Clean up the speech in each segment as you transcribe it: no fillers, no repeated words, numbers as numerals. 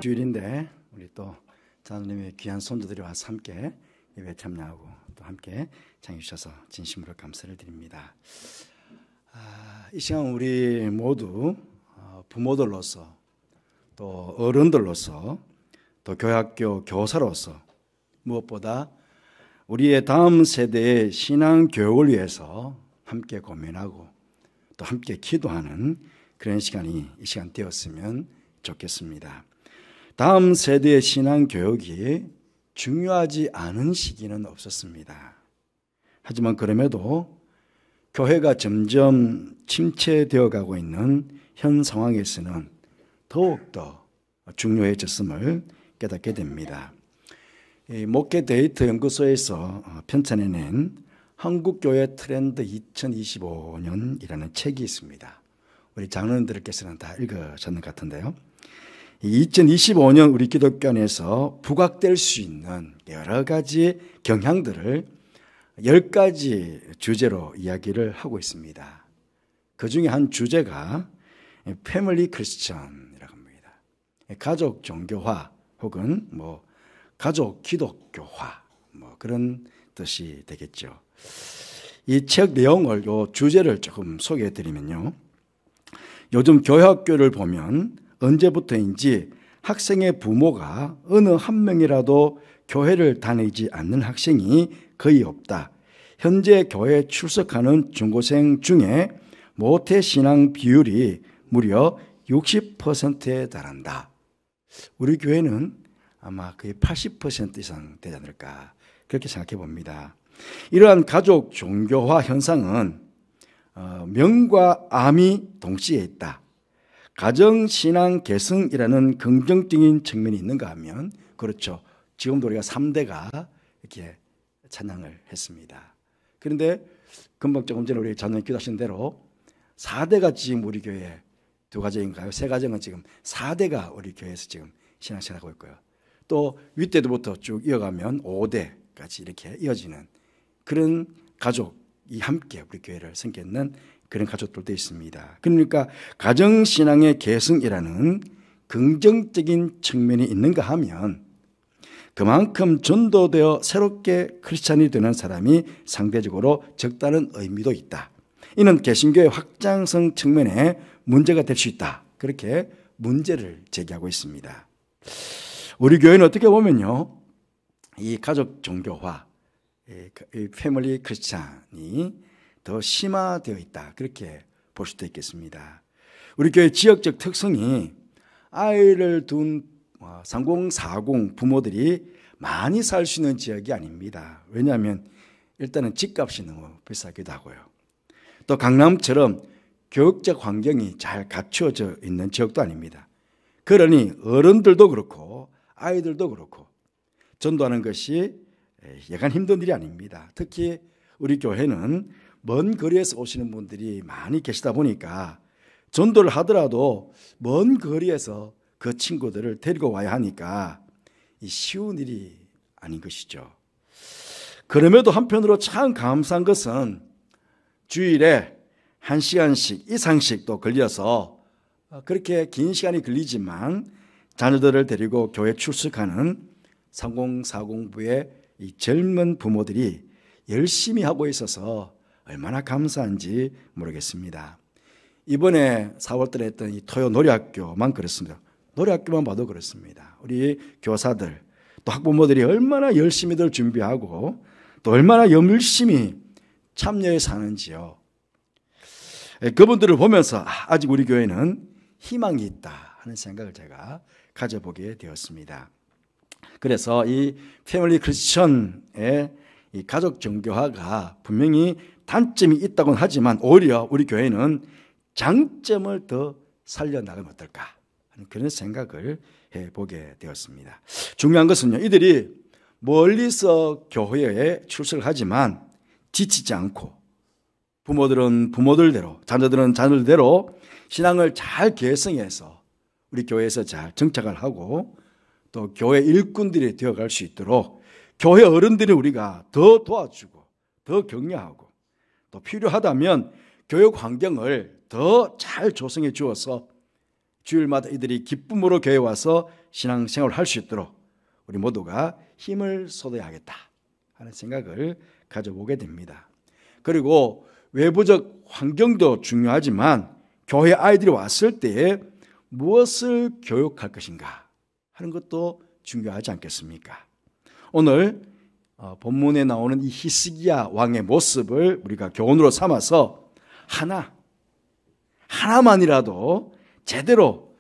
주일인데 우리 또 자녀님의 귀한 손주들이 와서 함께 예배 참여하고 또 함께 참여해 주셔서 진심으로 감사를 드립니다. 이 시간 우리 모두 부모들로서 또 어른들로서 또 교회학교 교사로서 무엇보다 우리의 다음 세대의 신앙 교육을 위해서 함께 고민하고 또 함께 기도하는 그런 시간이 이 시간 되었으면 좋겠습니다. 다음 세대의 신앙 교육이 중요하지 않은 시기는 없었습니다. 하지만 그럼에도 교회가 점점 침체되어 가고 있는 현 상황에서는 더욱더 중요해졌음을 깨닫게 됩니다. 목회 데이터 연구소에서 편찬해낸 한국교회 트렌드 2025년이라는 책이 있습니다. 우리 장로님들께서는 다 읽으셨는 것 같은데요. 2025년 우리 기독교 안에서 부각될 수 있는 여러 가지 경향들을 10가지 주제로 이야기를 하고 있습니다. 그 중에 한 주제가 패밀리 크리스천이라고 합니다. 가족 종교화 혹은 가족 기독교화 그런 뜻이 되겠죠. 이 책 내용을 요 주제를 조금 소개해 드리면요. 요즘 교회학교를 보면 언제부터인지 학생의 부모가 어느 한 명이라도 교회를 다니지 않는 학생이 거의 없다. 현재 교회에 출석하는 중고생 중에 모태신앙 비율이 무려 60%에 달한다. 우리 교회는 아마 거의 80% 이상 되지 않을까 그렇게 생각해 봅니다. 이러한 가족 종교화 현상은 명과 암이 동시에 있다. 가정신앙 계승이라는 긍정적인 측면이 있는가 하면 그렇죠. 지금도 우리가 3대가 이렇게 찬양을 했습니다. 그런데 금방 조금 전에 우리 자녀님 기도하신 대로 4대가 지금 우리 교회에 2가정인가요? 3가정은 지금 4대가 우리 교회에서 지금 신앙생활하고 있고요. 또 윗대도부터 쭉 이어가면 5대까지 이렇게 이어지는 그런 가족이 함께 우리 교회를 섬기는 그런 가족들도 있습니다. 그러니까 가정신앙의 계승이라는 긍정적인 측면이 있는가 하면 그만큼 전도되어 새롭게 크리스찬이 되는 사람이 상대적으로 적다는 의미도 있다. 이는 개신교의 확장성 측면에 문제가 될 수 있다. 그렇게 문제를 제기하고 있습니다. 우리 교회는 어떻게 보면요, 이 가족 종교화, 이 패밀리 크리스찬이 더 심화되어 있다. 그렇게 볼 수도 있겠습니다. 우리 교회 지역적 특성이 아이를 둔 3040 부모들이 많이 살 수 있는 지역이 아닙니다. 왜냐하면 일단은 집값이 너무 비싸기도 하고요. 또 강남처럼 교육적 환경이 잘 갖추어져 있는 지역도 아닙니다. 그러니 어른들도 그렇고 아이들도 그렇고 전도하는 것이 여간 힘든 일이 아닙니다. 특히 우리 교회는 먼 거리에서 오시는 분들이 많이 계시다 보니까 전도를 하더라도 먼 거리에서 그 친구들을 데리고 와야 하니까 쉬운 일이 아닌 것이죠. 그럼에도 한편으로 참 감사한 것은 주일에 1시간씩 이상씩 또 걸려서 그렇게 긴 시간이 걸리지만 자녀들을 데리고 교회 출석하는 3040부의 이 젊은 부모들이 열심히 하고 있어서 얼마나 감사한지 모르겠습니다. 이번에 4월달에 했던 이 토요 노래학교만 그렇습니다. 노래학교만 봐도 그렇습니다. 우리 교사들 또 학부모들이 얼마나 열심히들 준비하고 또 얼마나 열심히 참여해서 하는지요. 그분들을 보면서 아직 우리 교회는 희망이 있다 하는 생각을 제가 가져보게 되었습니다. 그래서 이 패밀리 크리스천의 이 가족 종교화가 분명히 단점이 있다고는 하지만 오히려 우리 교회는 장점을 더 살려나가면 어떨까 하는 그런 생각을 해보게 되었습니다. 중요한 것은요, 이들이 멀리서 교회에 출석을 하지만 지치지 않고 부모들은 부모들대로 자녀들은 자녀들대로 신앙을 잘 계승해서 우리 교회에서 잘 정착을 하고 또 교회 일꾼들이 되어갈 수 있도록 교회 어른들이 우리가 더 도와주고 더 격려하고 또 필요하다면 교육 환경을 더 잘 조성해 주어서 주일마다 이들이 기쁨으로 교회에 와서 신앙생활을 할 수 있도록 우리 모두가 힘을 쏟아야겠다 하는 생각을 가져보게 됩니다. 그리고 외부적 환경도 중요하지만 교회 아이들이 왔을 때에 무엇을 교육할 것인가 하는 것도 중요하지 않겠습니까? 오늘 본문에 나오는 이 히스기야 왕의 모습을 우리가 교훈으로 삼아서 하나만이라도 제대로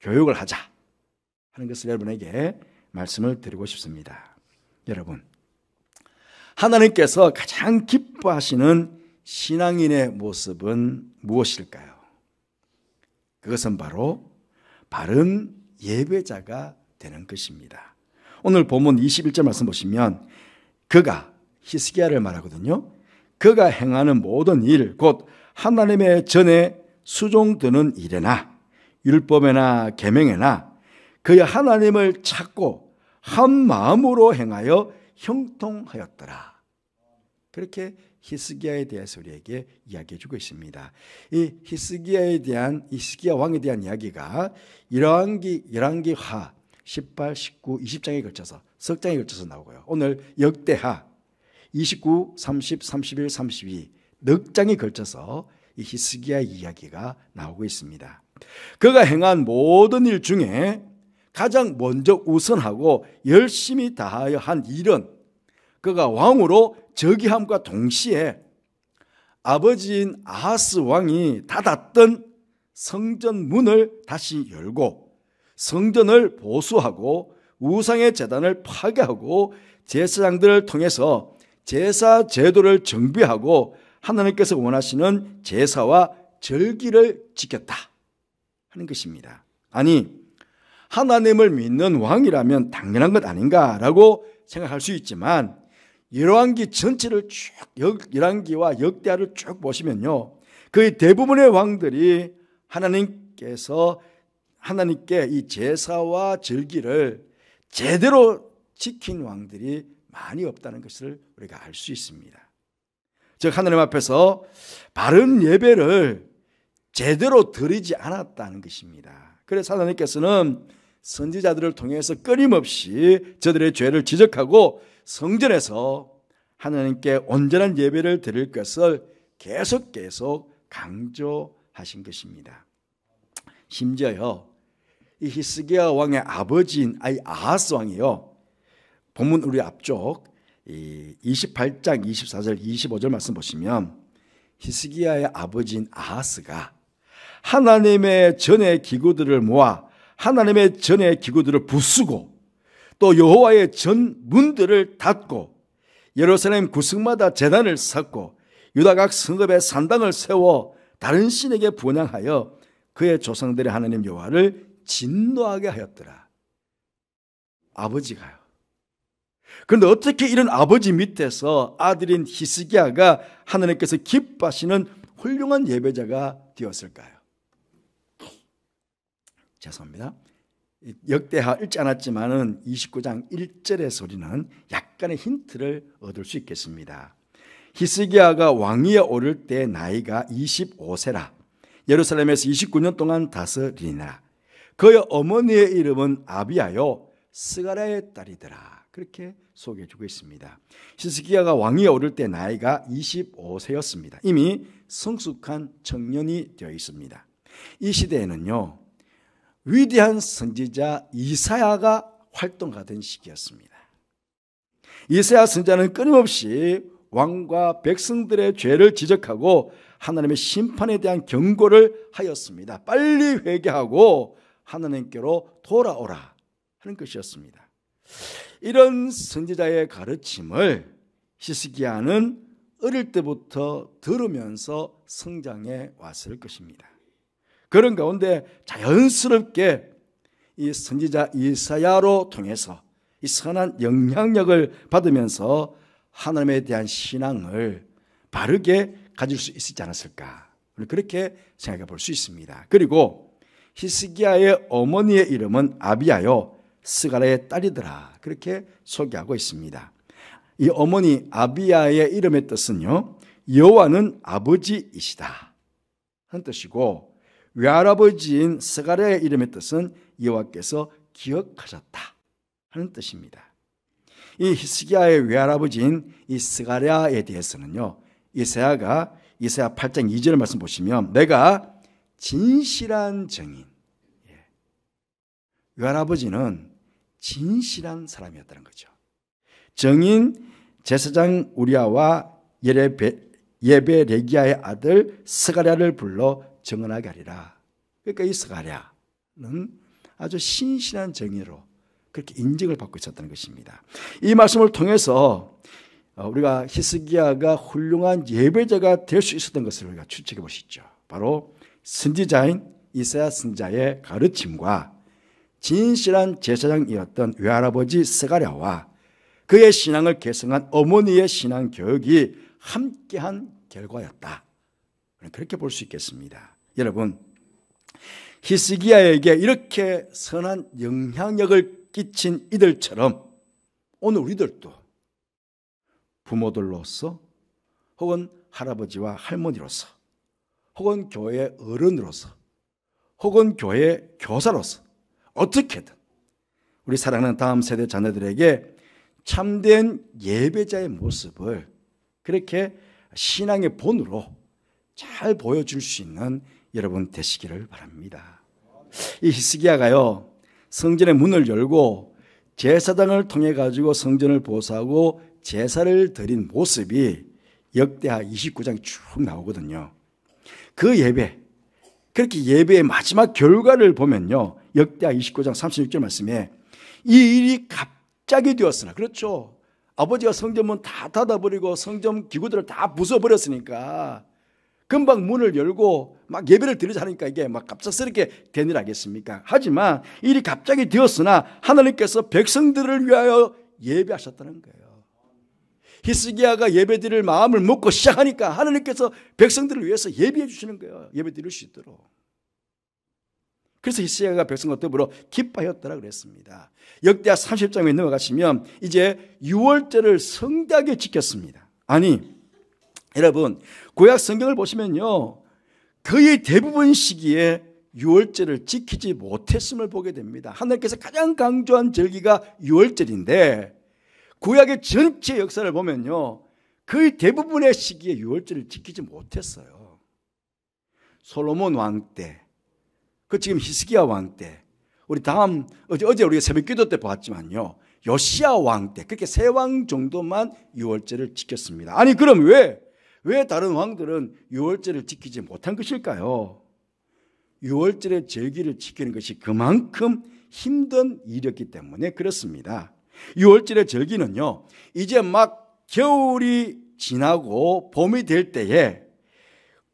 교육을 하자 하는 것을 여러분에게 말씀을 드리고 싶습니다. 여러분, 하나님께서 가장 기뻐하시는 신앙인의 모습은 무엇일까요? 그것은 바로 바른 예배자가 되는 것입니다. 오늘 본문 21절 말씀 보시면 그가, 히스기야를 말하거든요. 그가 행하는 모든 일, 곧 하나님의 전에 수종드는 일에나 율법에나 계명에나 그의 하나님을 찾고 한 마음으로 행하여 형통하였더라. 그렇게 히스기야에 대해서 우리에게 이야기해 주고 있습니다. 이 히스기야 왕에 대한 이야기가 열왕기하 18, 19, 20장에 걸쳐서 석 장에 걸쳐서 나오고요. 오늘 역대하 29, 30, 31, 32 넉 장에 걸쳐서 이 히스기야 이야기가 나오고 있습니다. 그가 행한 모든 일 중에 가장 먼저 우선하고 열심히 다하여 한 일은 그가 왕으로 즉위함과 동시에 아버지인 아하스 왕이 닫았던 성전 문을 다시 열고 성전을 보수하고 우상의 제단을 파괴하고 제사장들을 통해서 제사 제도를 정비하고 하나님께서 원하시는 제사와 절기를 지켰다 하는 것입니다. 아니, 하나님을 믿는 왕이라면 당연한 것 아닌가라고 생각할 수 있지만 열왕기 전체를 쭉 열왕기와 역대하를 쭉 보시면요, 거의 대부분의 왕들이 하나님께 이 제사와 절기를 제대로 지킨 왕들이 많이 없다는 것을 우리가 알 수 있습니다. 즉 하나님 앞에서 바른 예배를 제대로 드리지 않았다는 것입니다. 그래서 하나님께서는 선지자들을 통해서 끊임없이 저들의 죄를 지적하고 성전에서 하나님께 온전한 예배를 드릴 것을 계속 강조하신 것입니다. 심지어요, 이 히스기야 왕의 아버지인 아하스 왕이요, 본문 우리 앞쪽 28장 24절 25절 말씀 보시면 히스기야의 아버지인 아하스가 하나님의 전의 기구들을 모아 하나님의 전의 기구들을 부수고 또 여호와의 전 문들을 닫고 예루살렘 구석마다 제단을 쌓고 유다 각 성읍에 산당을 세워 다른 신에게 분향하여 그의 조상들의 하나님 여호와를 진노하게 하였더라. 아버지가요. 그런데 어떻게 이런 아버지 밑에서 아들인 히스기야가 하나님께서 기뻐하시는 훌륭한 예배자가 되었을까요? 죄송합니다. 역대하 읽지 않았지만은 29장 1절에서 우리는 약간의 힌트를 얻을 수 있겠습니다. 히스기야가 왕위에 오를 때 나이가 25세라 예루살렘에서 29년 동안 다스리니라. 그의 어머니의 이름은 아비야요 스가랴의 딸이더라. 그렇게 소개해주고 있습니다. 히스기야가 왕위에 오를 때 나이가 25세였습니다. 이미 성숙한 청년이 되어 있습니다. 이 시대에는요, 위대한 선지자 이사야가 활동하던 시기였습니다. 이사야 선지자는 끊임없이 왕과 백성들의 죄를 지적하고 하나님의 심판에 대한 경고를 하였습니다. 빨리 회개하고 하나님께로 돌아오라 하는 것이었습니다. 이런 선지자의 가르침을 히스기야는 어릴 때부터 들으면서 성장해 왔을 것입니다. 그런 가운데 자연스럽게 이 선지자 이사야로 통해서 이 선한 영향력을 받으면서 하나님에 대한 신앙을 바르게 가질 수 있지 않았을까, 그렇게 생각해 볼 수 있습니다. 그리고 히스기야의 어머니의 이름은 아비야요 스가랴의 딸이더라, 그렇게 소개하고 있습니다. 이 어머니 아비야의 이름의 뜻은요, 여호와는 아버지이시다 하는 뜻이고, 외할아버지인 스가랴의 이름의 뜻은 여호와께서 기억하셨다 하는 뜻입니다. 이 히스기야의 외할아버지인 이 스가랴에 대해서는요, 이사야 8장 2절 말씀 보시면 내가 진실한 증인, 외할아버지는 진실한 사람이었다는 거죠. 증인 제사장 우리아와 예베레기야의 아들 스가랴를 불러 증언하게 하리라. 그러니까 이 스가랴는 아주 신실한 증인으로 그렇게 인정을 받고 있었다는 것입니다. 이 말씀을 통해서 우리가 히스기야가 훌륭한 예배자가 될 수 있었던 것을 우리가 추측해 보시죠. 바로 선지자인 이사야 선지자의 가르침과 진실한 제사장이었던 외할아버지 스가랴와 그의 신앙을 계승한 어머니의 신앙 교육이 함께한 결과였다. 그렇게 볼 수 있겠습니다. 여러분, 히스기야에게 이렇게 선한 영향력을 끼친 이들처럼 오늘 우리들도 부모들로서 혹은 할아버지와 할머니로서 혹은 교회 어른으로서 혹은 교회 교사로서 어떻게든 우리 사랑하는 다음 세대 자녀들에게 참된 예배자의 모습을 그렇게 신앙의 본으로 잘 보여줄 수 있는 여러분 되시기를 바랍니다. 이 히스기야가요, 성전의 문을 열고 제사장을 통해 가지고 성전을 보수하고 제사를 드린 모습이 역대하 29장에 쭉 나오거든요. 그 예배, 그렇게 예배의 마지막 결과를 보면요, 역대하 29장 36절 말씀에 이 일이 갑자기 되었으나, 그렇죠, 아버지가 성전문 다 닫아버리고 성전 기구들을 다 부숴버렸으니까 금방 문을 열고 막 예배를 드리자 하니까 이게 막 갑작스럽게 된 일 아니겠습니까? 하지만 일이 갑자기 되었으나 하나님께서 백성들을 위하여 예배하셨다는 거예요. 히스기야가 예배 드릴 마음을 먹고 시작하니까 하나님께서 백성들을 위해서 예배해 주시는 거예요. 예배 드릴 수 있도록. 그래서 히스기야가 백성과 더불어 기뻐하였더라 그랬습니다. 역대하 30장에 넘어가시면 이제 유월절을 성대하게 지켰습니다. 아니, 여러분, 구약 성경을 보시면요, 거의 대부분 시기에 유월절을 지키지 못했음을 보게 됩니다. 하나님께서 가장 강조한 절기가 유월절인데 구약의 전체 역사를 보면요, 거의 대부분의 시기에 유월절을 지키지 못했어요. 솔로몬 왕 때, 그 지금 히스기야 왕 때, 우리 다음 어제 우리가 새벽기도 때 봤지만요, 요시야 왕 때, 그렇게 세 왕 정도만 유월절을 지켰습니다. 아니, 그럼 왜 다른 왕들은 유월절을 지키지 못한 것일까요? 유월절의 절기를 지키는 것이 그만큼 힘든 일이었기 때문에 그렇습니다. 유월절의 절기는요, 이제 막 겨울이 지나고 봄이 될 때에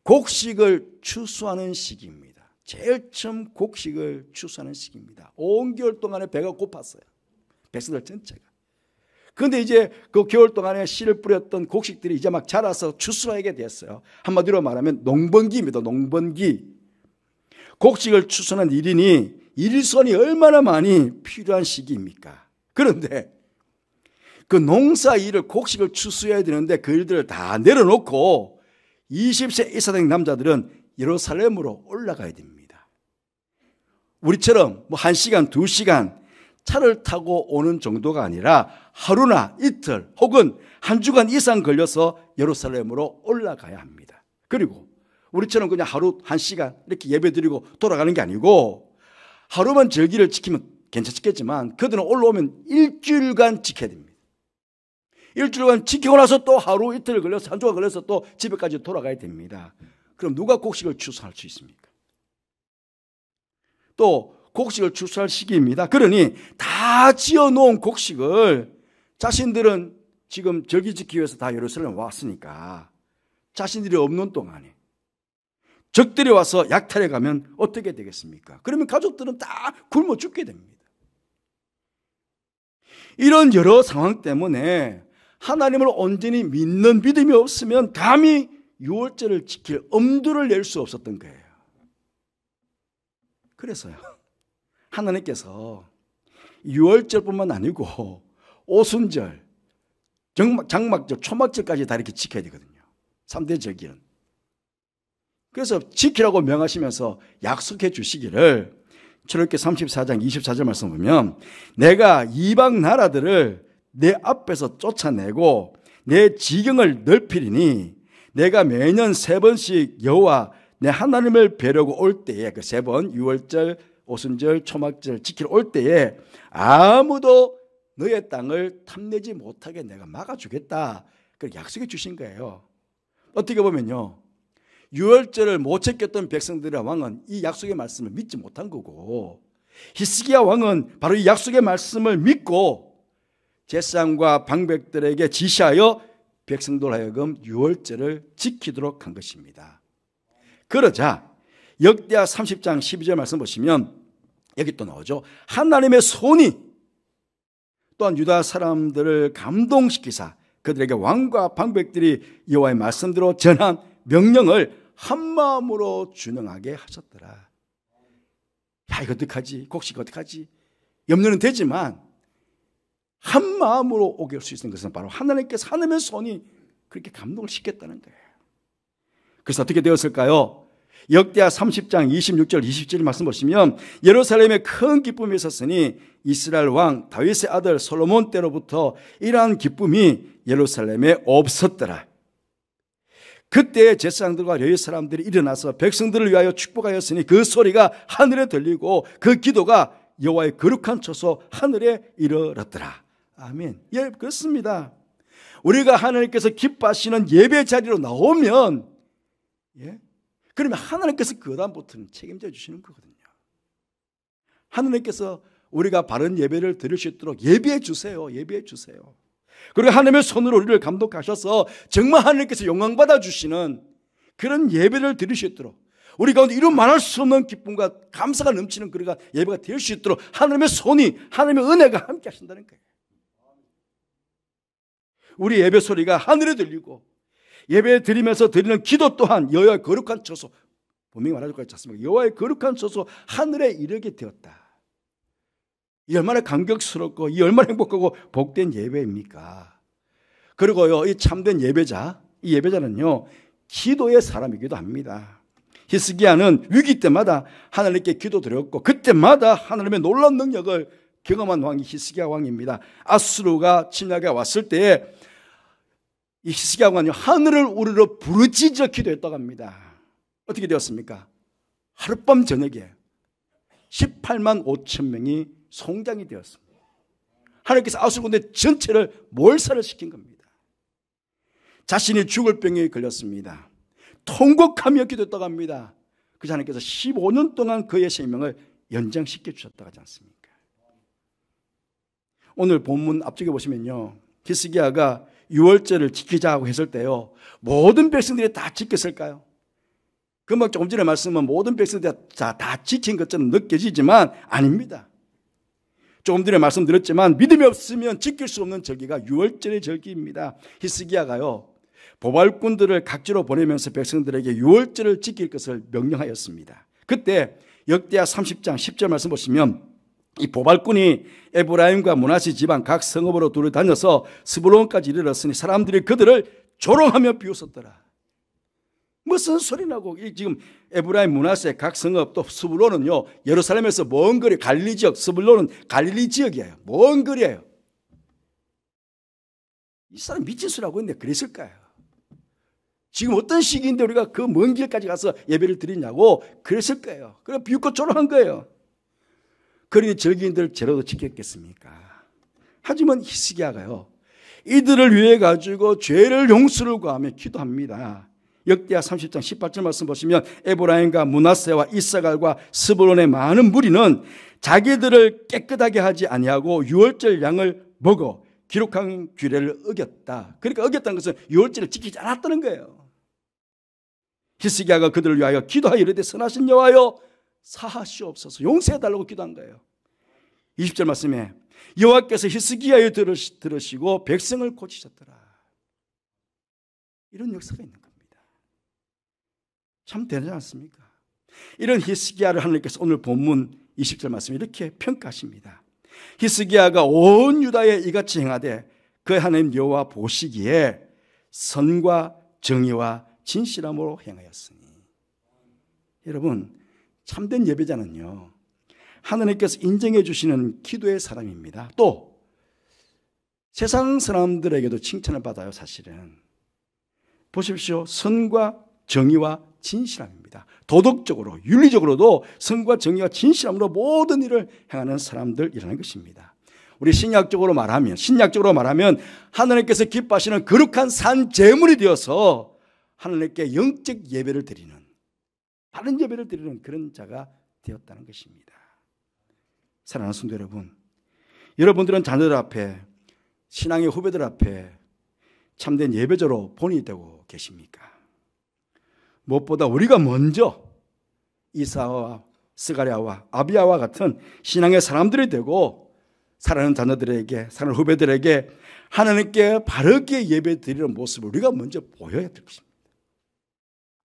곡식을 추수하는 시기입니다. 제일 처음 곡식을 추수하는 시기입니다. 온 겨울 동안에 배가 고팠어요, 백성들 전체가. 그런데 이제 그 겨울 동안에 씨를 뿌렸던 곡식들이 이제 막 자라서 추수하게 됐어요. 한마디로 말하면 농번기입니다. 농번기. 곡식을 추수하는 일인이 일손이 얼마나 많이 필요한 시기입니까? 그런데 그 농사 일을, 곡식을 추수해야 되는데 그 일들을 다 내려놓고 20세 이상 된 남자들은 예루살렘으로 올라가야 됩니다. 우리처럼 뭐 1시간, 2시간 차를 타고 오는 정도가 아니라 하루나 이틀 혹은 한 주간 이상 걸려서 예루살렘으로 올라가야 합니다. 그리고 우리처럼 그냥 하루 1시간 이렇게 예배드리고 돌아가는 게 아니고 하루만 절기를 지키면 괜찮겠지만 그들은 올라오면 일주일간 지켜야 됩니다. 일주일간 지키고 나서 또 하루 이틀 걸려서 한 주간 걸려서 또 집에까지 돌아가야 됩니다. 그럼 누가 곡식을 추수할 수 있습니까? 또 곡식을 추수할 시기입니다. 그러니 다 지어놓은 곡식을 자신들은 지금 절기 지키기 위해서 다 예루살렘 왔으니까 자신들이 없는 동안에 적들이 와서 약탈해 가면 어떻게 되겠습니까? 그러면 가족들은 다 굶어 죽게 됩니다. 이런 여러 상황 때문에 하나님을 온전히 믿는 믿음이 없으면 감히 유월절을 지킬 엄두를 낼 수 없었던 거예요. 그래서요, 하나님께서 유월절뿐만 아니고 오순절, 장막절, 초막절까지 다 이렇게 지켜야 되거든요. 3대 절기는. 그래서 지키라고 명하시면서 약속해 주시기를 출애굽기 34장 24절 말씀 보면 내가 이방 나라들을 내 앞에서 쫓아내고 내 지경을 넓히리니 내가 매년 3번씩 여호와 내 하나님을 뵈려고 올 때에 그 3번 유월절, 오순절, 초막절 지키러 올 때에 아무도 너의 땅을 탐내지 못하게 내가 막아주겠다. 그렇게 약속해 주신 거예요. 어떻게 보면요, 유월절을 못 지켰던 백성들의 왕은 이 약속의 말씀을 믿지 못한 거고, 히스기야 왕은 바로 이 약속의 말씀을 믿고 제사장과 방백들에게 지시하여 백성들 하여금 유월절을 지키도록 한 것입니다. 그러자 역대하 30장 12절 말씀 보시면 여기 또 나오죠. 하나님의 손이 또한 유다 사람들을 감동시키사 그들에게 왕과 방백들이 여호와의 말씀대로 전한 명령을 한마음으로 준행하게 하셨더라. 야, 이거 어떡하지? 곡식 어떡하지? 염려는 되지만 한마음으로 오게 할 수 있는 것은 바로 하나님께서 하나님의 손이 그렇게 감동을 시켰다는 거예요. 그래서 어떻게 되었을까요? 역대하 30장 26절 27절 말씀 보시면 예루살렘에 큰 기쁨이 있었으니 이스라엘 왕 다윗의 아들 솔로몬 때로부터 이러한 기쁨이 예루살렘에 없었더라. 그때 제사장들과 레위 사람들이 일어나서 백성들을 위하여 축복하였으니 그 소리가 하늘에 들리고 그 기도가 여호와의 거룩한 처소 하늘에 이르렀더라. 아멘. 예, 그렇습니다. 우리가 하나님께서 기뻐하시는 예배 자리로 나오면, 예, 그러면 하나님께서 그 다음부터는 책임져 주시는 거거든요. 하나님께서 우리가 바른 예배를 드릴 수 있도록 예배해 주세요. 예배해 주세요. 그리고 하나님의 손으로 우리를 감독하셔서 정말 하나님께서 영광받아 주시는 그런 예배를 드릴 수 있도록, 우리 가운데 이루 말할 수 없는 기쁨과 감사가 넘치는 그런 예배가 될 수 있도록 하나님의 손이, 하나님의 은혜가 함께 하신다는 거예요. 우리 예배 소리가 하늘에 들리고 예배 드리면서 드리는 기도 또한 여호와의 거룩한 처소, 분명히 말하줄 것 같지 않습니까? 여호와의 거룩한 처소 하늘에 이르게 되었다. 이 얼마나 감격스럽고 이 얼마나 행복하고 복된 예배입니까? 그리고요, 이 참된 예배자, 이 예배자는요 기도의 사람이기도 합니다. 히스기야는 위기 때마다 하나님께 기도드렸고 그때마다 하나님의 놀라운 능력을 경험한 왕이 히스기야 왕입니다. 아수르가 침략해 왔을 때에 이 히스기야 왕이 하늘을 우러러 부르짖어 기도했다고 합니다. 어떻게 되었습니까? 하룻밤 저녁에 18만 5천 명이 송장이 되었습니다. 하나님께서 아수르 군대 전체를 몰살을 시킨 겁니다. 자신이 죽을 병에 걸렸습니다. 통곡하며 기도했다고 합니다. 그래서 하나님께서 15년 동안 그의 생명을 연장시켜 주셨다고 하지 않습니까? 오늘 본문 앞쪽에 보시면요, 히스기야가 유월절을 지키자고 했을 때요, 모든 백성들이 다 지켰을까요? 금방 조금 전에 말씀은 모든 백성들이 다 지킨 것처럼 느껴지지만 아닙니다. 조금 전에 말씀드렸지만 믿음이 없으면 지킬 수 없는 절기가 유월절의 절기입니다. 히스기야가요 보발꾼들을 각지로 보내면서 백성들에게 유월절을 지킬 것을 명령하였습니다. 그때 역대하 30장 10절 말씀 보시면 이 보발꾼이 에브라임과 므낫세 지방 각 성읍으로 둘을 다녀서 스불론까지 이르렀으니 사람들이 그들을 조롱하며 비웃었더라. 무슨 소리나고, 지금 에브라임, 므낫세 각 성읍 또 스불론은요 예루살렘에서 먼 거리, 갈릴리 지역, 스불론은 갈릴리 지역이에요. 먼 거리예요. 이 사람 미친 소리라고 했는데 그랬을까요? 지금 어떤 시기인데 우리가 그 먼 길까지 가서 예배를 드리냐고 그랬을 거예요. 그래 비웃고 조롱한 거예요. 그러니 절기인들 제로도 지켰겠습니까? 하지만 히스기야가요 이들을 위해 가지고 죄를 용서를 구하며 기도합니다. 역대하 30장 18절 말씀 보시면 에브라임과 므낫세와 이사갈과 스불론의 많은 무리는 자기들을 깨끗하게 하지 아니하고 유월절 양을 먹어 기록한 규례를 어겼다. 그러니까 어겼다는 것은 유월절을 지키지 않았다는 거예요. 히스기야가 그들을 위하여 기도하여 이르되 선하신 여호와여 사하시옵소서, 용서해달라고 기도한 거예요. 20절 말씀에 여호와께서 히스기야의 들으시고 백성을 고치셨더라. 이런 역사가 있는 겁니다. 참 대단하지 않습니까? 이런 히스기야를 하나님께서 오늘 본문 20절 말씀에 이렇게 평가하십니다. 히스기야가 온 유다에 이같이 행하되 그 하나님 여호와 보시기에 선과 정의와 진실함으로 행하였으니. 여러분, 참된 예배자는요 하나님께서 인정해 주시는 기도의 사람입니다. 또 세상 사람들에게도 칭찬을 받아요. 사실은 보십시오. 선과 정의와 진실함입니다. 도덕적으로 윤리적으로도 선과 정의와 진실함으로 모든 일을 행하는 사람들이라는 것입니다. 우리 신약적으로 말하면 하나님께서 기뻐하시는 거룩한 산 제물이 되어서 하나님께 영적 예배를 드리는, 바른 예배를 드리는 그런 자가 되었다는 것입니다. 사랑하는 성도 여러분, 여러분들은 자녀들 앞에, 신앙의 후배들 앞에 참된 예배자로 본이 되고 계십니까? 무엇보다 우리가 먼저 이사와 스가랴와 아비야와 같은 신앙의 사람들이 되고 사랑하는 자녀들에게, 사랑하는 후배들에게 하나님께 바르게 예배 드리는 모습을 우리가 먼저 보여야 될 것입니다.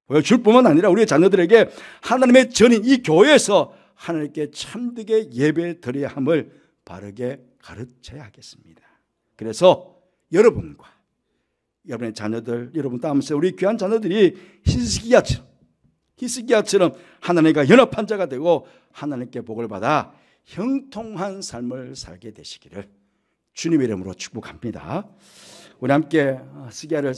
보여줄 뿐만 아니라 우리의 자녀들에게 하나님의 전인 이 교회에서 하나님께 참되게 예배 드려야 함을 바르게 가르쳐야 하겠습니다. 그래서 여러분과 여러분의 자녀들, 여러분 다음에 우리 귀한 자녀들이 히스기야처럼 하나님과 연합한 자가 되고 하나님께 복을 받아 형통한 삶을 살게 되시기를 주님의 이름으로 축복합니다. 우리 함께 히스기야를